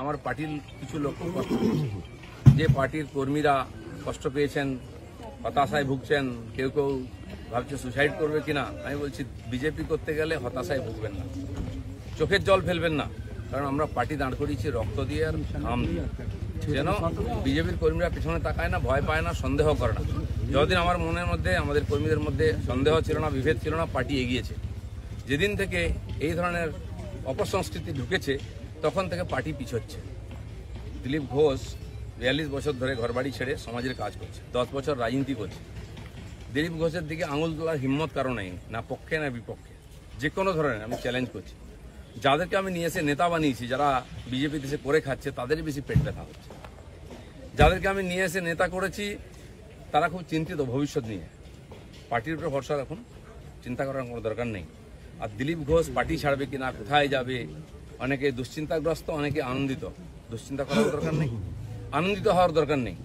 আমার পার্টির কিছু লোক কষ্ট যে পার্টির কর্মীরা কষ্ট পেয়েছেন, হতাশায় ভুগছেন, কেউ কেউ ভাবছে সুসাইড করবে কিনা। আমি বলছি বিজেপি করতে গেলে হতাশায় ভুগবেন না, চোখের জল ফেলবেন না, কারণ আমরা পার্টি দাঁড় করিয়েছি রক্ত দিয়ে আর ঘাম দিয়ে। যেন বিজেপির কর্মীরা পিছনে তাকায় না, ভয় পায় না, সন্দেহ করে না। যতদিন আমার মনের মধ্যে, আমাদের কর্মীদের মধ্যে সন্দেহ ছিল না, বিভেদ ছিল না, পার্টি এগিয়েছে। যেদিন থেকে এই ধরনের অপসংস্কৃতি ঢুকেছে তখন থেকে পার্টি পিছোচ্ছে। দিলীপ ঘোষ 42 বছর ধরে ঘরবাড়ি ছেড়ে সমাজের কাজ করছে, 10 বছর রাজনীতি করছে। দিলীপ ঘোষের দিকে আঙুল তোলার হিম্মত কারো নেই, না পক্ষে না বিপক্ষে। যে কোনো ধরনের আমি চ্যালেঞ্জ করছি। যাদেরকে আমি নিয়ে এসে নেতা বানিয়েছি, যারা বিজেপি দেশে করে খাচ্ছে, তাদেরই বেশি পেট ব্যথা হচ্ছে। যাদেরকে আমি নিয়ে এসে নেতা করেছি তারা খুব চিন্তিত ভবিষ্যৎ নিয়ে। পার্টির উপরে ভরসা রাখুন, চিন্তা করার কোনো দরকার নেই। আর দিলীপ ঘোষ পার্টি ছাড়বে কিনা, কোথায় যাবে, অনেকে দুশ্চিন্তাগ্রস্ত, অনেকে আনন্দিত। দুশ্চিন্তা করার দরকার নেই, আনন্দিত হওয়ার দরকার নেই।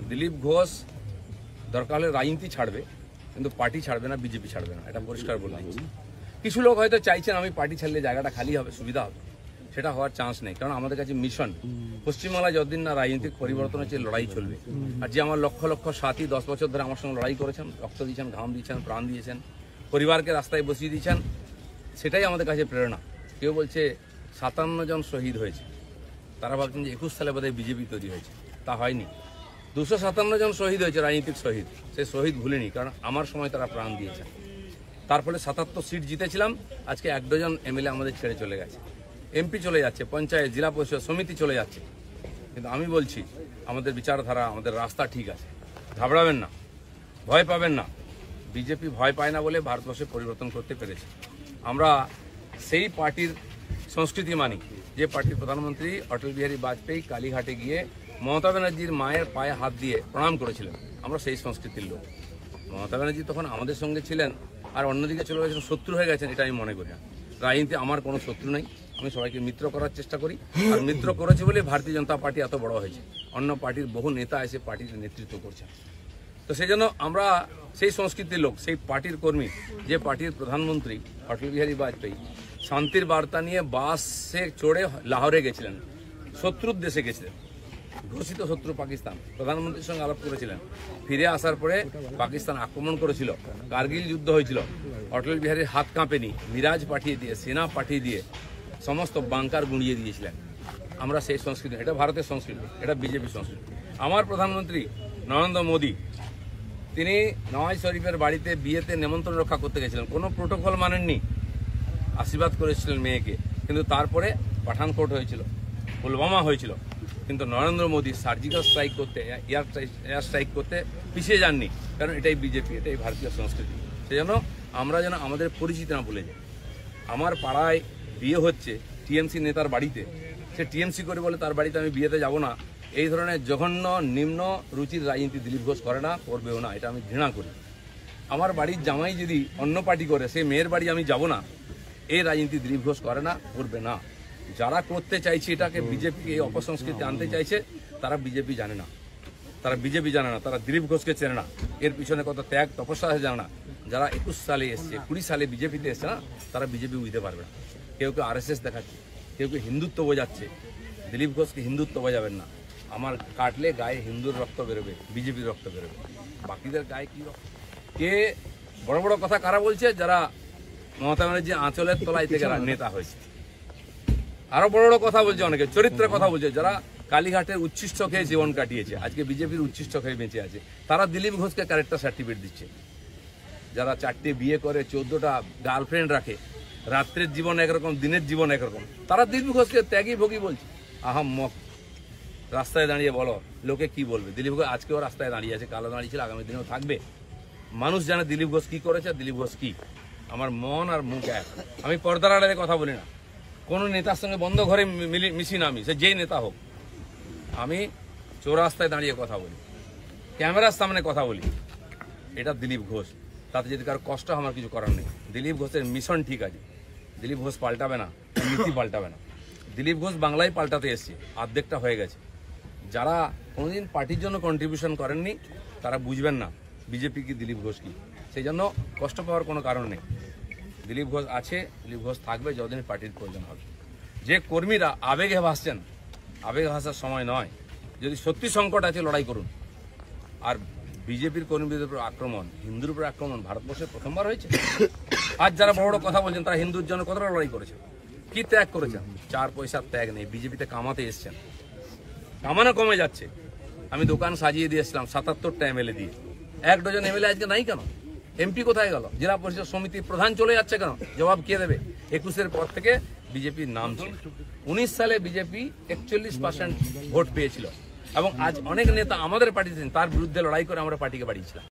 দিলীপ ঘোষ দরকার হলে রাজনীতি ছাড়বে, কিন্তু পার্টি ছাড়বে না, বিজেপি ছাড়বে না, এটা পরিষ্কার বলে দিচ্ছি। কিছু লোক হয়তো চাইছেন আমি পার্টি ছাড়লে জায়গাটা খালি হবে, সুবিধা হবে। সেটা হওয়ার চান্স নেই, কারণ আমাদের কাছে মিশন পশ্চিমবাংলায় যতদিন না রাজনৈতিক পরিবর্তন হচ্ছে, লড়াই চলবে। আর যে আমার লক্ষ লক্ষ সাথী 10 বছর ধরে আমার সঙ্গে লড়াই করেছেন, রক্ত দিয়েছেন, ঘাম দিয়েছেন, প্রাণ দিয়েছেন, পরিবারকে রাস্তায় বসিয়ে দিয়েছেন, সেটাই আমাদের কাছে প্রেরণা। কেউ বলছে 57 জন শহীদ হয়েছে, তারা ভাবছেন যে 21 সালে বোধহয় বিজেপি তৈরি হয়েছে। তা হয়নি, 257 জন শহীদ হয়েছে, রাজনৈতিক শহীদ। সেই শহীদ ভুলিনি, কারণ আমার সময় তারা প্রাণ দিয়েছেন। তার ফলে 77 সিট জিতেছিলাম। আজকে 1 ডজন এমএলএ আমাদের ছেড়ে চলে গেছে, এমপি চলে যাচ্ছে, পঞ্চায়েত, জেলা পরিষদ সমিতি চলে যাচ্ছে। কিন্তু আমি বলছি আমাদের বিচারধারা, আমাদের রাস্তা ঠিক আছে, ঘাবড়াবেন না, ভয় পাবেন না। বিজেপি ভয় পায় না বলে ভারতবর্ষে পরিবর্তন করতে পেরেছে। আমরা সেই পার্টির সংস্কৃতি মানি যে পার্টির প্রধানমন্ত্রী অটল বিহারী বাজপেয়ী কালীঘাটে গিয়ে মমতা ব্যানার্জির মায়ের পায়ে হাত দিয়ে প্রণাম করেছিলেন। আমরা সেই সংস্কৃতির লোক। মমতা ব্যানার্জি তখন আমাদের সঙ্গে ছিলেন, আর অন্যদিকে চলে গেছেন, শত্রু হয়ে গেছেন, এটা আমি মনে করি না। রাজনীতি আমার কোনো শত্রু নেই, আমি সবাইকে মিত্র করার চেষ্টা করি। আর মিত্র করেছি বলে ভারতীয় জনতা পার্টি এত বড় হয়েছে। অন্য পার্টির বহু নেতা এসে পার্টির নেতৃত্ব করছেন। তো সেই জন্য আমরা সেই সংস্কৃতির লোক, সেই পার্টির কর্মী যে পার্টির প্রধানমন্ত্রী অটল বিহারী বাজপেয়ী শান্তির বার্তা নিয়ে বাসে চড়ে লাহোরে গেছিলেন, শত্রুর দেশে গেছিলেন, ঘোষিত শত্রু পাকিস্তান। প্রধানমন্ত্রীর সঙ্গে আলাপ করেছিলেন। ফিরে আসার পরে পাকিস্তান আক্রমণ করেছিল, কার্গিল যুদ্ধ হয়েছিল। অটল বিহারীর হাত কাঁপেনি, মিরাজ পাঠিয়ে দিয়ে, সেনা পাঠিয়ে দিয়ে সমস্ত বাংকার গুঁড়িয়ে দিয়েছিলেন। আমরা সেই সংস্কৃতি, এটা ভারতের সংস্কৃতি, এটা বিজেপি সংস্কৃতি। আমার প্রধানমন্ত্রী নরেন্দ্র মোদী, তিনি নওয়াজ শরীফের বাড়িতে বিয়েতে নেমন্ত্রণ রক্ষা করতে গেছিলেন, কোনো প্রোটোকল মানেননি, আশীর্বাদ করেছিলেন মেয়েকে। কিন্তু তারপরে পাঠানকোট হয়েছিল, পুলওয়ামা হয়েছিল, কিন্তু নরেন্দ্র মোদী সার্জিক্যাল স্ট্রাইক করতে, এয়ার স্ট্রাইক করতে পিছিয়ে যাননি, কারণ এটাই বিজেপি, এটাই ভারতীয় সংস্কৃতি। সেজন্য আমরা যেন আমাদের পরিচিতি না ভুলে যাই। আমার পাড়ায় বিয়ে হচ্ছে টিএমসি নেতার বাড়িতে, সে টিএমসি করে বলে তার বাড়িতে আমি বিয়েতে যাব না। এই ধরনের জঘন্য নিম্ন রুচির রাজনীতি দিলীপ ঘোষ করে না, করবেও না, এটা আমি ঘৃণা করি। আমার বাড়ির জামাই যদি অন্য পার্টি করে, সেই মেয়ের বাড়ি আমি যাব না, এই রাজনীতি দিলীপ ঘোষ করে না, করবে না। যারা করতে চাইছে এটাকে, বিজেপিকে এই অপসংস্কৃতি আনতে চাইছে, তারা বিজেপি জানে না, তারা বিজেপি জানে না, তারা দিলীপ ঘোষকে চেনে না, এর পিছনে কত ত্যাগ তপস্যা আছে জানে না। যারা 21 সালে এসছে, 20 সালে বিজেপিতে এসছে না, তারা বিজেপি বুঝতে পারবে না। কেউ কেউ RSS দেখাচ্ছে, কেউ কেউ হিন্দুত্ব বোঝাচ্ছে। দিলীপ ঘোষকে হিন্দুত্ব বোঝাবেন না। আমার কাটলে গায়ে হিন্দুর রক্ত বেরোবে, বিজেপির রক্ত বেরোবে, বাকিদের গায়ে কি রক্ত? কে বড় বড় কথা কারা বলছে? যারা মমতা ব্যানার্জি আঁচলের তলায় থেকে নেতা হয়েছে। আরো বড় বড় কথা বলছে, অনেকে চরিত্রের কথা বলছে, যারা কালীঘাটের উচ্ছিষ্ট খেয়ে জীবন কাটিয়েছে, আজকে বিজেপির উচ্ছিষ্ট খেয়ে বেঁচে আছে, তারা দিলীপ ঘোষকে ক্যারেক্টার সার্টিফিকেট দিচ্ছে। যারা 4টে বিয়ে করে, 14টা গার্লফ্রেন্ড রাখে, রাত্রের জীবন একরকম, দিনের জীবন একরকম, তারা দিলীপ ঘোষকে ত্যাগী ভোগী বলছে। আহাম্মক, রাস্তায় দাঁড়িয়ে বলো লোকে কি বলবে। দিলীপ ঘোষ আজকেও রাস্তায় দাঁড়িয়ে আছে, কালো দাঁড়িয়েছিল, আগামী দিনেও থাকবে। মানুষ জানে দিলীপ ঘোষ কি করেছে, দিলীপ ঘোষ কি। আমার মন আর মুখ এক। আমি পর্দার আড়ালে কথা বলি না, কোনো নেতার সঙ্গে বন্ধ ঘরে মিশি না, আমি সে যেই নেতা হোক। আমি চৌরাস্তায় দাঁড়িয়ে কথা বলি, ক্যামেরার সামনে কথা বলি। এটা দিলীপ ঘোষ। তাতে যদি কারো কষ্ট আমার কিছু করার নেই। দিলীপ ঘোষের মিশন ঠিক আছে, দিলীপ ঘোষ পাল্টাবে না, নীতি পাল্টাবে না। দিলীপ ঘোষ বাংলায় পাল্টাতে এসছে, অর্ধেকটা হয়ে গেছে। যারা কোনোদিন পার্টির জন্য কন্ট্রিবিউশন করেননি, তারা বুঝবেন না বিজেপি কি, দিলীপ ঘোষ কি। সেই জন্য কষ্ট পাওয়ার কোনো কারণ নেই। দিলীপ ঘোষ আছে, দিলীপ ঘোষ থাকবে যতদিন পার্টির প্রয়োজন হবে। যে কর্মীরা আবেগে ভাসছেন, আবেগে ভাসার সময় নয়। যদি সত্যি সংকট আছে লড়াই করুন। আর বিজেপির কর্মীদের উপর আক্রমণ, হিন্দুর উপর আক্রমণ ভারতবর্ষে প্রথমবার হয়েছে। আজ যারা বড় বড় কথা বলছেন তারা হিন্দুর জন্য কতটা লড়াই করেছেন, কি ত্যাগ করেছেন? 4 পয়সার ত্যাগ নেই। বিজেপিতে কামাতে এসছেন, কামানো কমে যাচ্ছে। আমি দোকান সাজিয়ে দিয়েছিলাম 77টা এমএলএ দিয়ে, 1 ডজন এমএলএ আজকে নাই কেন? এমপি কোথায় গেল? জেলা পরিষদ সমিতির প্রধান চলে যাচ্ছে কেন? জবাব কে দেবে? 21-এর পর থেকে বিজেপির নাম ছিল। 19 সালে বিজেপি 41% ভোট পেয়েছিল এবং আজ অনেক নেতা আমাদের পার্টিতে তার বিরুদ্ধে লড়াই করে আমরা পার্টিকে বাড়িয়েছিলাম।